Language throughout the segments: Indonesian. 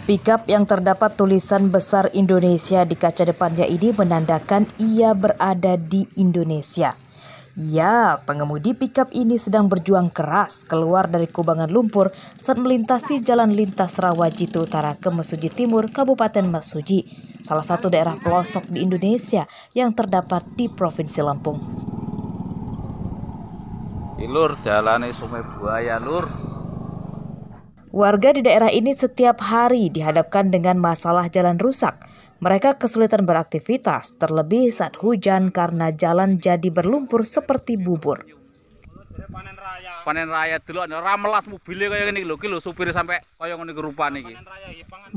Pickup yang terdapat tulisan besar Indonesia di kaca depannya ini menandakan ia berada di Indonesia. Ya, pengemudi pickup ini sedang berjuang keras keluar dari kubangan lumpur saat melintasi jalan lintas Rawajito Utara ke Mesuji Timur, Kabupaten Mesuji, salah satu daerah pelosok di Indonesia yang terdapat di Provinsi Lampung. Lur, jalannya Sungai Buaya, Lur. Warga di daerah ini setiap hari dihadapkan dengan masalah jalan rusak. Mereka kesulitan beraktivitas, terlebih saat hujan karena jalan jadi berlumpur seperti bubur. Panen raya dulu ada ramelas mobilnya kayak gini lho, supir sampai kayak ngene rupane iki.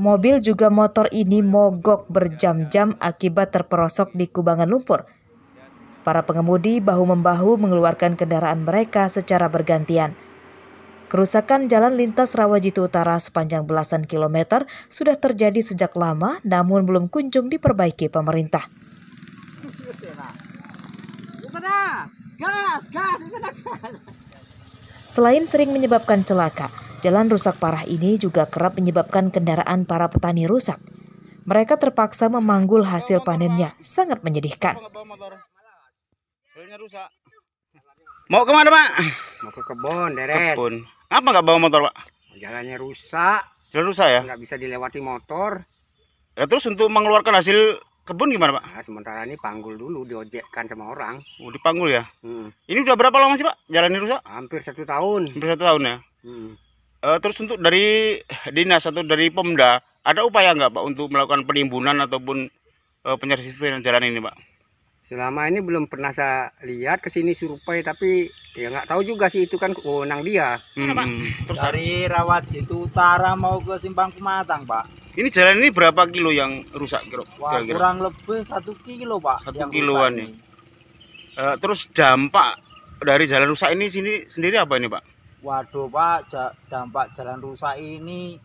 Mobil juga motor ini mogok berjam-jam akibat terperosok di kubangan lumpur. Para pengemudi bahu-membahu mengeluarkan kendaraan mereka secara bergantian. Kerusakan jalan lintas Rawajito Utara sepanjang belasan kilometer sudah terjadi sejak lama, namun belum kunjung diperbaiki pemerintah. Selain sering menyebabkan celaka, jalan rusak parah ini juga kerap menyebabkan kendaraan para petani rusak. Mereka terpaksa memanggul hasil panennya, sangat menyedihkan. Mau kemana, Pak? Mau ke kebun, Deres. Kebun. Apa nggak bawa motor, Pak? Jalannya rusak. Jalan rusak ya? Nggak bisa dilewati motor. Ya, terus untuk mengeluarkan hasil kebun gimana, Pak? Nah, sementara ini panggul dulu, diojekkan sama orang. Oh, dipanggul ya? Ini udah berapa lama sih, Pak? Jalan ini rusak? Hampir 1 tahun. Hampir 1 tahun ya? Terus untuk dari dinas atau dari Pemda, ada upaya nggak, Pak, untuk melakukan penimbunan ataupun penyelesaian jalan ini, Pak? Selama ini belum pernah saya lihat ke sini survei, tapi ya nggak tahu juga sih, itu kan wewenang dia. Terus dari Rawajito Utara mau ke Simpang Pematang, Pak. Ini jalan ini berapa kilo yang rusak Wah, kira-kira? kurang lebih 1 kilo, Pak. 1 kiloan ya. Terus dampak dari jalan rusak ini sendiri apa ini, Pak? Waduh, Pak, dampak jalan rusak ini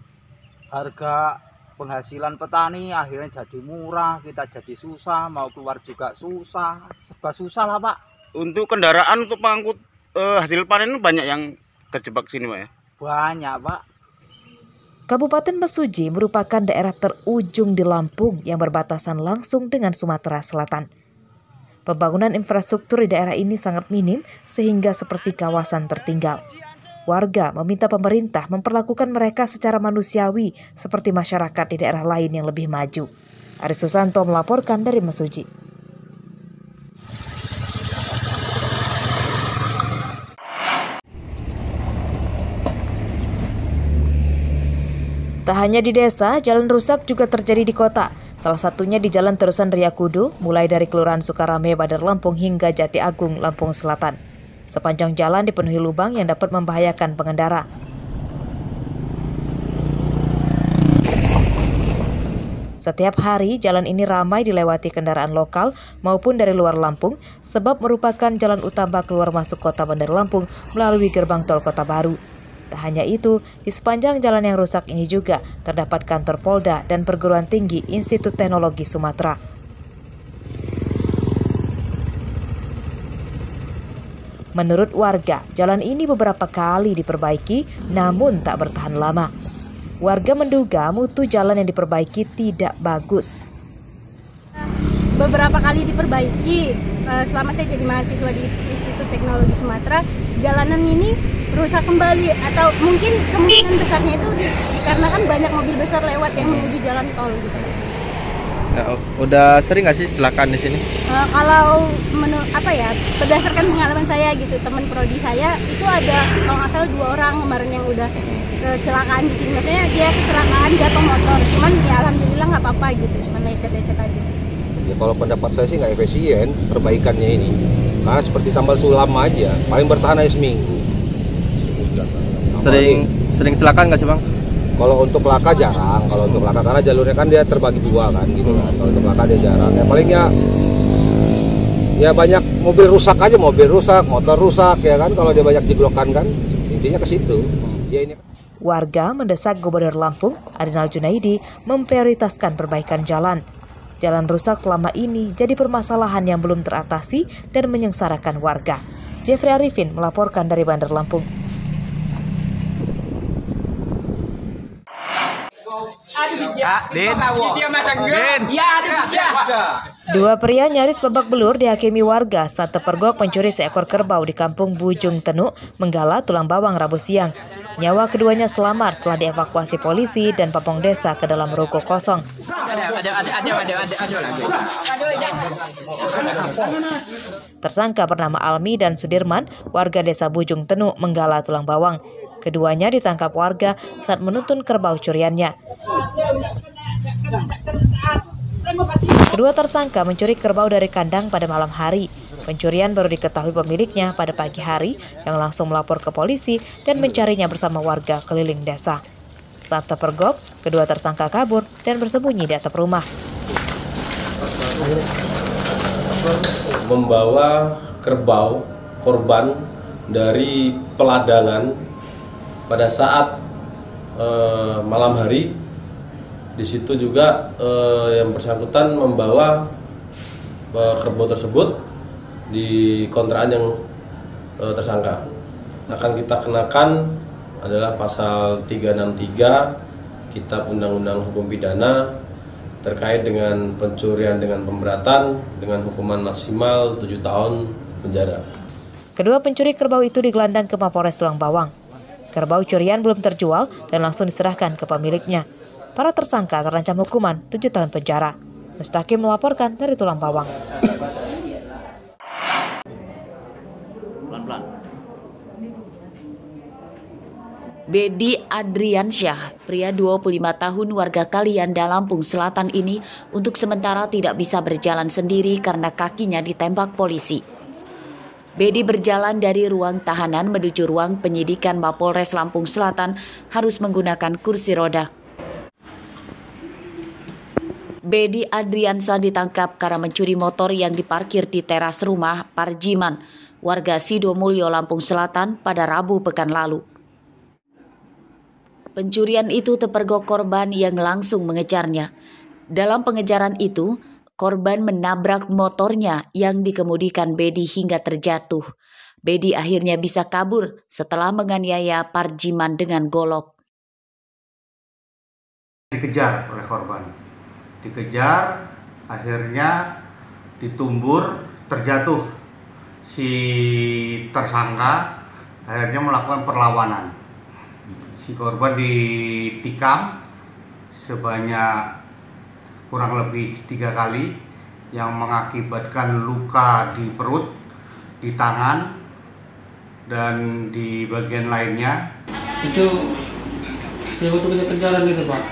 harga penghasilan petani akhirnya jadi murah, kita jadi susah, mau keluar juga susah, serba susah lah, Pak. Untuk kendaraan untuk pengangkut hasil panen banyak yang terjebak sini, Pak ya? Banyak, Pak. Kabupaten Mesuji merupakan daerah terujung di Lampung yang berbatasan langsung dengan Sumatera Selatan. Pembangunan infrastruktur di daerah ini sangat minim sehingga seperti kawasan tertinggal. Warga meminta pemerintah memperlakukan mereka secara manusiawi seperti masyarakat di daerah lain yang lebih maju. Aris Susanto melaporkan dari Mesuji. Tak hanya di desa, jalan rusak juga terjadi di kota. Salah satunya di Jalan Terusan Riyakudu, mulai dari Kelurahan Sukarame, Bandar Lampung hingga Jati Agung, Lampung Selatan. Sepanjang jalan dipenuhi lubang yang dapat membahayakan pengendara. Setiap hari jalan ini ramai dilewati kendaraan lokal maupun dari luar Lampung sebab merupakan jalan utama keluar masuk kota Bandar Lampung melalui gerbang tol Kota Baru. Tak hanya itu, di sepanjang jalan yang rusak ini juga terdapat kantor Polda dan perguruan tinggi Institut Teknologi Sumatera. Menurut warga, jalan ini beberapa kali diperbaiki namun tak bertahan lama. Warga menduga mutu jalan yang diperbaiki tidak bagus. Beberapa kali diperbaiki, selama saya jadi mahasiswa di Institut Teknologi Sumatera, jalanan ini rusak kembali atau mungkin kemungkinan besarnya itu dikarenakan banyak mobil besar lewat yang menuju jalan tol gitu. Ya, udah sering nggak sih kecelakaan di sini? Kalau berdasarkan pengalaman saya gitu, teman prodi saya itu ada kalau nggak salah 2 orang kemarin yang udah kecelakaan di sini. Maksudnya dia kecelakaan jatuh motor, cuman ya alhamdulillah nggak apa-apa gitu, cuman lecet-lecet aja. Ya kalau pendapat saya sih nggak efisien perbaikannya ini, karena seperti tambal sulam aja, paling bertahan aja seminggu. Sering kecelakaan nggak sih, Bang? Kalau untuk laka jarang, kalau untuk laka karena jalurnya kan dia terbagi 2 kan gitu kan. Kalau untuk laka dia jarang. Ya palingnya ya banyak mobil rusak aja, mobil rusak, motor rusak ya kan, kalau dia banyak jeglokan kan. Intinya ke situ. Ya ini. Warga mendesak Gubernur Lampung, Arinal Junaidi, memprioritaskan perbaikan jalan. Jalan rusak selama ini jadi permasalahan yang belum teratasi dan menyengsarakan warga. Jeffrey Arifin melaporkan dari Bandar Lampung. Aduh, Dua pria nyaris babak belur dihakimi warga saat terpergok pencuri seekor kerbau di kampung Bujung Tenuk, Menggala, Tulang Bawang, Rabu siang. Nyawa keduanya selamat setelah dievakuasi polisi dan Papong Desa ke dalam ruko kosong. Tersangka bernama Almi dan Sudirman, warga Desa Bujung Tenuk, Menggala, Tulang Bawang. Keduanya ditangkap warga saat menuntun kerbau curiannya. Kedua tersangka mencuri kerbau dari kandang pada malam hari. Pencurian baru diketahui pemiliknya pada pagi hari yang langsung melapor ke polisi dan mencarinya bersama warga keliling desa. Saat terpergok, kedua tersangka kabur dan bersembunyi di atap rumah. Membawa kerbau korban dari peladangan pada saat malam hari. Di situ juga yang bersangkutan membawa kerbau tersebut di kontrakan yang tersangka. Akan kita kenakan adalah pasal 363 Kitab Undang-Undang Hukum Pidana terkait dengan pencurian dengan pemberatan dengan hukuman maksimal 7 tahun penjara. Kedua pencuri kerbau itu digelandang ke Mapolres Tulang Bawang. Kerbau curian belum terjual dan langsung diserahkan ke pemiliknya. Para tersangka terancam hukuman 7 tahun penjara. Mustaqim melaporkan dari Tulang Bawang. Bedi Adriansyah, pria 25 tahun warga Kalianda, Lampung Selatan ini untuk sementara tidak bisa berjalan sendiri karena kakinya ditembak polisi. Bedi berjalan dari ruang tahanan menuju ruang penyidikan Mapolres Lampung Selatan harus menggunakan kursi roda. Bedi Adriansyah ditangkap karena mencuri motor yang diparkir di teras rumah Parjiman, warga Sidomulyo, Lampung Selatan pada Rabu pekan lalu. Pencurian itu terpergok korban yang langsung mengejarnya. Dalam pengejaran itu, korban menabrak motornya yang dikemudikan Bedi hingga terjatuh. Bedi akhirnya bisa kabur setelah menganiaya Parjiman dengan golok. Dikejar oleh korban. Dikejar, akhirnya ditumbur, terjatuh. Si tersangka akhirnya melakukan perlawanan. Si korban ditikam sebanyak kurang lebih 3 kali yang mengakibatkan luka di perut, di tangan, dan di bagian lainnya. Itu ya waktu kita kejaran itu Pak.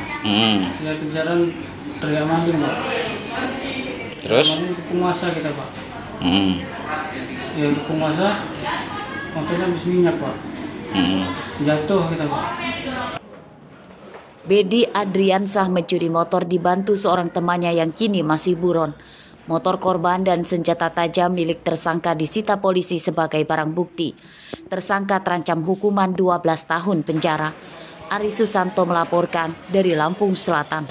Ya kejaran teriak maling Pak. Terus? Maling ke penguasa kita Pak. Ya ke penguasa motornya habis minyak Pak. Jatuh kita Pak. Bedi Adriansyah mencuri motor dibantu seorang temannya yang kini masih buron. Motor korban dan senjata tajam milik tersangka disita polisi sebagai barang bukti. Tersangka terancam hukuman 12 tahun penjara. Ari Susanto melaporkan dari Lampung Selatan.